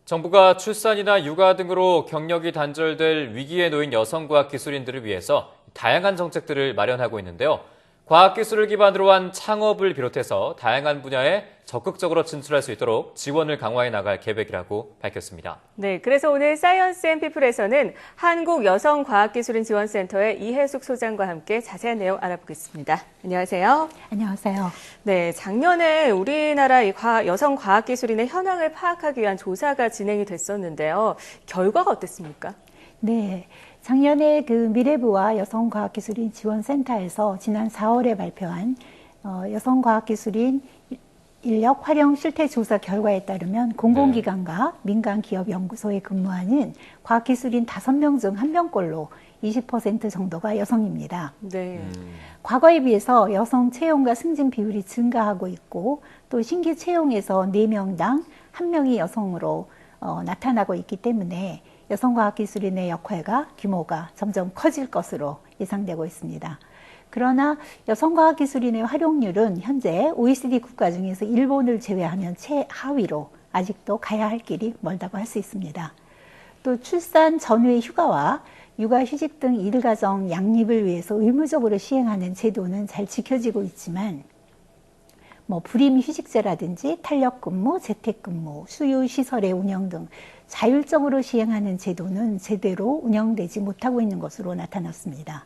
정부가 출산이나 육아 등으로 경력이 단절될 위기에 놓인 여성과학 기술인들을 위해서 다양한 정책들을 마련하고 있는데요. 과학기술을 기반으로 한 창업을 비롯해서 다양한 분야에 적극적으로 진출할 수 있도록 지원을 강화해 나갈 계획이라고 밝혔습니다. 네, 그래서 오늘 사이언스 앤 피플에서는 한국여성과학기술인지원센터의 이혜숙 소장과 함께 자세한 내용 알아보겠습니다. 안녕하세요. 안녕하세요. 네, 작년에 우리나라 여성 과학기술인의 현황을 파악하기 위한 조사가 진행이 됐었는데요. 결과가 어땠습니까? 네, 작년에 미래부와 여성과학기술인 지원센터에서 지난 4월에 발표한 여성과학기술인 인력 활용 실태 조사 결과에 따르면 공공기관과 민간기업연구소에 근무하는 과학기술인 5명 중 1명꼴로 20% 정도가 여성입니다. 네. 과거에 비해서 여성 채용과 승진 비율이 증가하고 있고 또 신규 채용에서 4명당 1명이 여성으로 나타나고 있기 때문에 여성과학기술인의 역할과 규모가 점점 커질 것으로 예상되고 있습니다. 그러나 여성과학기술인의 활용률은 현재 OECD 국가 중에서 일본을 제외하면 최하위로 아직도 가야 할 길이 멀다고 할 수 있습니다. 또 출산 전후의 휴가와 육아휴직 등 일가정 양립을 위해서 의무적으로 시행하는 제도는 잘 지켜지고 있지만 불임휴직제라든지 탄력근무, 재택근무, 수유시설의 운영 등 자율적으로 시행하는 제도는 제대로 운영되지 못하고 있는 것으로 나타났습니다.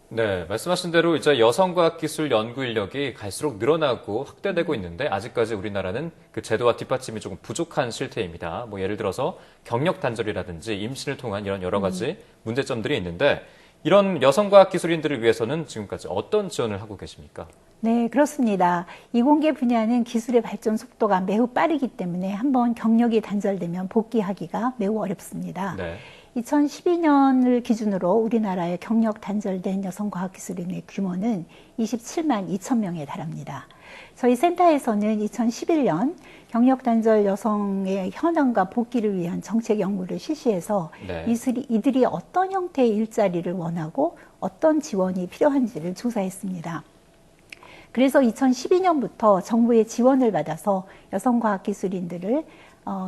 네, 말씀하신 대로 이제 여성과학기술 연구 인력이 갈수록 늘어나고 확대되고 있는데 아직까지 우리나라는 그 제도와 뒷받침이 조금 부족한 실태입니다. 예를 들어서 경력 단절이라든지 임신을 통한 이런 여러 가지 문제점들이 있는데 이런 여성과학기술인들을 위해서는 지금까지 어떤 지원을 하고 계십니까? 네, 그렇습니다. 이공계 분야는 기술의 발전 속도가 매우 빠르기 때문에 한번 경력이 단절되면 복귀하기가 매우 어렵습니다. 네. 2012년을 기준으로 우리나라의 경력 단절된 여성과학기술인의 규모는 27만 2천 명에 달합니다. 저희 센터에서는 2011년 경력 단절 여성의 현황과 복귀를 위한 정책 연구를 실시해서 이들이 어떤 형태의 일자리를 원하고 어떤 지원이 필요한지를 조사했습니다. 그래서 2012년부터 정부의 지원을 받아서 여성과학기술인들을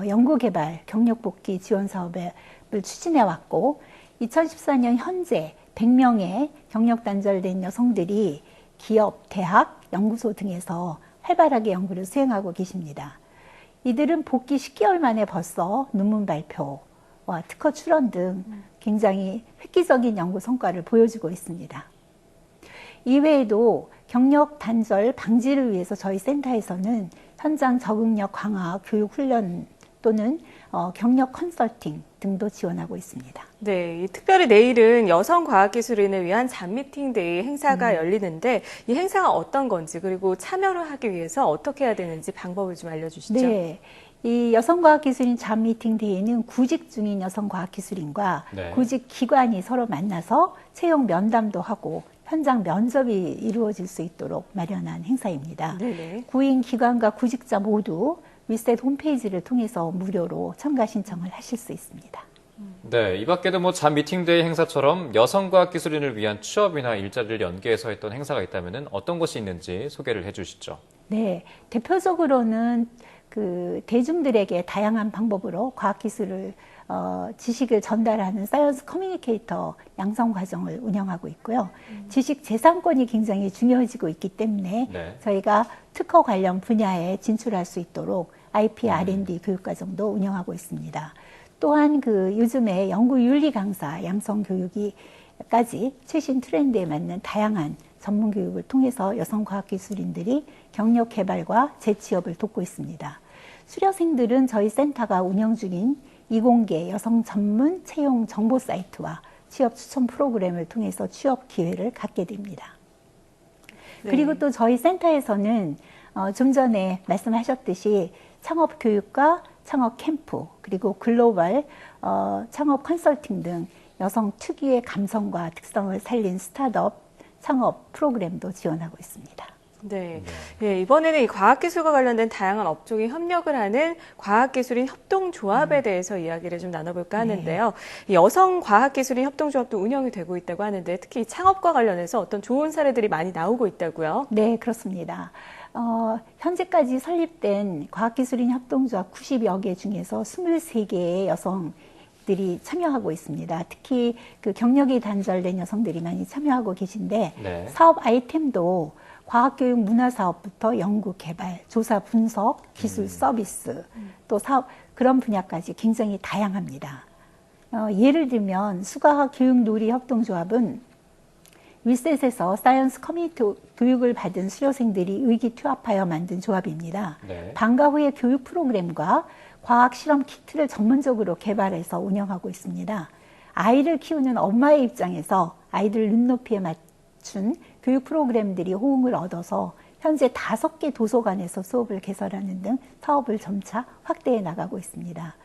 연구개발, 경력복귀 지원 사업을 추진해왔고 2014년 현재 100명의 경력 단절된 여성들이 기업, 대학, 연구소 등에서 활발하게 연구를 수행하고 계십니다. 이들은 복귀 10개월 만에 벌써 논문 발표와 특허 출원 등 굉장히 획기적인 연구 성과를 보여주고 있습니다. 이외에도 경력 단절 방지를 위해서 저희 센터에서는 현장 적응력 강화, 교육 훈련 또는 경력 컨설팅 등도 지원하고 있습니다. 네, 특별히 내일은 여성과학기술인을 위한 잡미팅데이 행사가 열리는데 이 행사가 어떤 건지 그리고 참여를 하기 위해서 어떻게 해야 되는지 방법을 좀 알려주시죠. 네, 이 여성과학기술인 잡미팅데이는 구직 중인 여성과학기술인과 구직 기관이 서로 만나서 채용 면담도 하고 현장 면접이 이루어질 수 있도록 마련한 행사입니다. 구인 기관과 구직자 모두 윗셋 홈페이지를 통해서 무료로 참가 신청을 하실 수 있습니다. 네, 이 밖에도 잡 미팅데이 행사처럼 여성과학기술인을 위한 취업이나 일자리를 연계해서 했던 행사가 있다면 어떤 것이 있는지 소개를 해주시죠. 네, 대표적으로는 대중들에게 다양한 방법으로 과학기술을 지식을 전달하는 사이언스 커뮤니케이터 양성 과정을 운영하고 있고요. 지식 재산권이 굉장히 중요해지고 있기 때문에 저희가 특허 관련 분야에 진출할 수 있도록 IP R&D 교육 과정도 운영하고 있습니다. 또한 요즘에 연구 윤리 강사 양성 교육이까지 최신 트렌드에 맞는 다양한 전문 교육을 통해서 여성 과학기술인들이 경력 개발과 재취업을 돕고 있습니다. 수료생들은 저희 센터가 운영 중인 이공계 여성 전문 채용 정보 사이트와 취업 추천 프로그램을 통해서 취업 기회를 갖게 됩니다. 그리고 또 저희 센터에서는 좀 전에 말씀하셨듯이 창업 교육과 창업 캠프 그리고 글로벌 창업 컨설팅 등 여성 특유의 감성과 특성을 살린 스타트업 창업 프로그램도 지원하고 있습니다. 네. 이번에는 이 과학기술과 관련된 다양한 업종이 협력을 하는 과학기술인 협동조합에 대해서 이야기를 좀 나눠볼까 하는데요. 이 여성 과학기술인 협동조합도 운영이 되고 있다고 하는데 특히 창업과 관련해서 어떤 좋은 사례들이 많이 나오고 있다고요? 네, 그렇습니다. 현재까지 설립된 과학기술인 협동조합 90여 개 중에서 23개의 여성들이 참여하고 있습니다. 특히 그 경력이 단절된 여성들이 많이 참여하고 계신데 네. 사업 아이템도 과학교육 문화사업부터 연구 개발, 조사 분석, 기술 서비스, 또 사업 그런 분야까지 굉장히 다양합니다. 예를 들면 수과학 교육 놀이 협동조합은 윌셋에서 사이언스 커뮤니티 교육을 받은 수료생들이 의기투합하여 만든 조합입니다. 네. 방과 후의 교육 프로그램과 과학 실험 키트를 전문적으로 개발해서 운영하고 있습니다. 아이를 키우는 엄마의 입장에서 아이들 눈높이에 맞춘 교육 프로그램들이 호응을 얻어서 현재 5개 도서관에서 수업을 개설하는 등 사업을 점차 확대해 나가고 있습니다.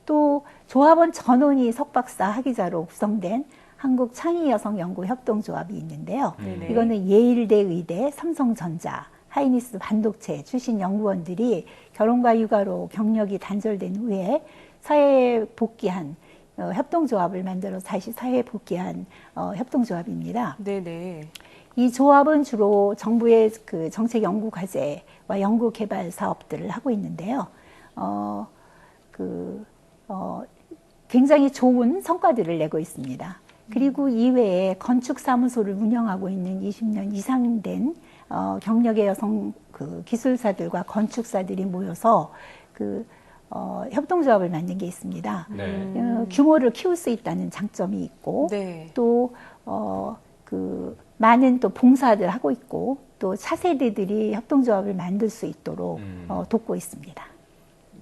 또 조합원 전원이 석박사 학위자로 구성된 한국창의여성연구협동조합이 있는데요. 이거는 예일대 의대, 삼성전자, 하이니스 반도체 출신 연구원들이 결혼과 육아로 경력이 단절된 후에 사회에 복귀한 협동조합을 만들어 다시 사회에 복귀한 협동조합입니다. 네네. 이 조합은 주로 정부의 그 정책 연구 과제와 연구 개발 사업들을 하고 있는데요. 굉장히 좋은 성과들을 내고 있습니다. 그리고 이외에 건축사무소를 운영하고 있는 20년 이상 된 경력의 여성 그 기술사들과 건축사들이 모여서 협동조합을 만든 게 있습니다. 네. 규모를 키울 수 있다는 장점이 있고, 네. 또 많은 또 봉사들 하고 있고, 또 차세대들이 협동조합을 만들 수 있도록 돕고 있습니다.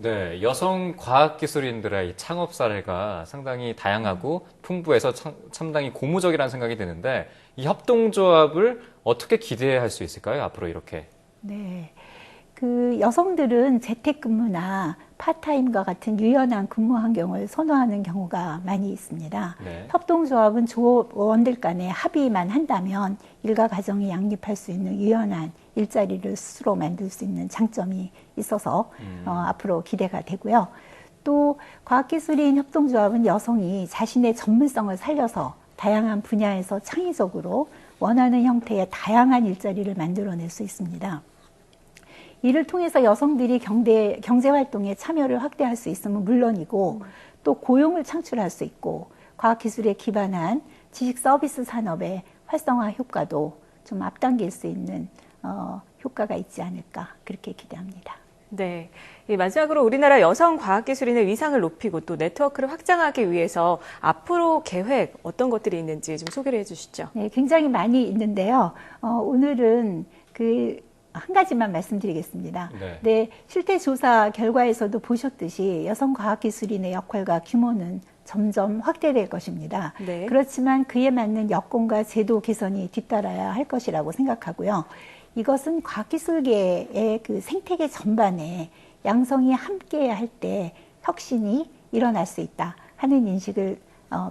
네, 여성 과학기술인들의 창업 사례가 상당히 다양하고 풍부해서 상당히 고무적이라는 생각이 드는데 이 협동조합을 어떻게 기대할 수 있을까요? 앞으로 이렇게. 네. 그 여성들은 재택근무나 파타임과 같은 유연한 근무 환경을 선호하는 경우가 많이 있습니다. 네. 협동조합은 조원들 간에 합의만 한다면 일과 가정이 양립할 수 있는 유연한 일자리를 스스로 만들 수 있는 장점이 있어서 앞으로 기대가 되고요. 또 과학기술인 협동조합은 여성이 자신의 전문성을 살려서 다양한 분야에서 창의적으로 원하는 형태의 다양한 일자리를 만들어낼 수 있습니다. 이를 통해서 여성들이 경제활동에 참여를 확대할 수 있으면 물론이고 또 고용을 창출할 수 있고 과학기술에 기반한 지식 서비스 산업의 활성화 효과도 좀 앞당길 수 있는 효과가 있지 않을까 그렇게 기대합니다. 네. 마지막으로 우리나라 여성 과학기술인의 위상을 높이고 또 네트워크를 확장하기 위해서 앞으로 계획 어떤 것들이 있는지 좀 소개를 해주시죠. 네, 굉장히 많이 있는데요. 오늘은 한 가지만 말씀드리겠습니다. 네, 실태 조사 결과에서도 보셨듯이 여성 과학기술인의 역할과 규모는 점점 확대될 것입니다. 네. 그렇지만 그에 맞는 여건과 제도 개선이 뒤따라야 할 것이라고 생각하고요. 이것은 과학기술계의 그 생태계 전반에 양성이 함께 할 때 혁신이 일어날 수 있다 하는 인식을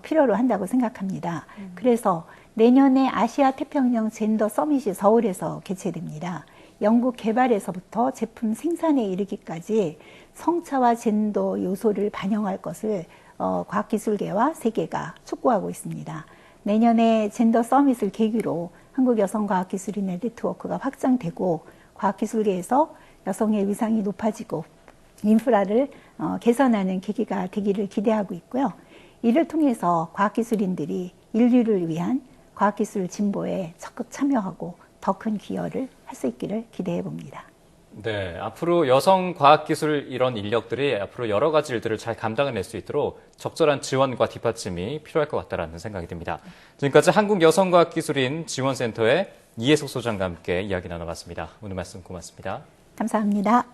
필요로 한다고 생각합니다. 그래서 내년에 아시아 태평양 젠더 서밋이 서울에서 개최됩니다. 연구 개발에서부터 제품 생산에 이르기까지 성차와 젠더 요소를 반영할 것을 과학기술계와 세계가 촉구하고 있습니다. 내년에 젠더 서밋을 계기로 한국 여성 과학기술인의 네트워크가 확장되고 과학기술계에서 여성의 위상이 높아지고 인프라를 개선하는 계기가 되기를 기대하고 있고요. 이를 통해서 과학기술인들이 인류를 위한 과학기술 진보에 적극 참여하고 더 큰 기여를 할 수 있기를 기대해 봅니다. 네, 앞으로 여성 과학기술 이런 인력들이 앞으로 여러 가지 일들을 잘 감당해낼 수 있도록 적절한 지원과 뒷받침이 필요할 것 같다는 생각이 듭니다. 지금까지 한국여성과학기술인 지원센터의 이혜석 소장과 함께 이야기 나눠봤습니다. 오늘 말씀 고맙습니다. 감사합니다.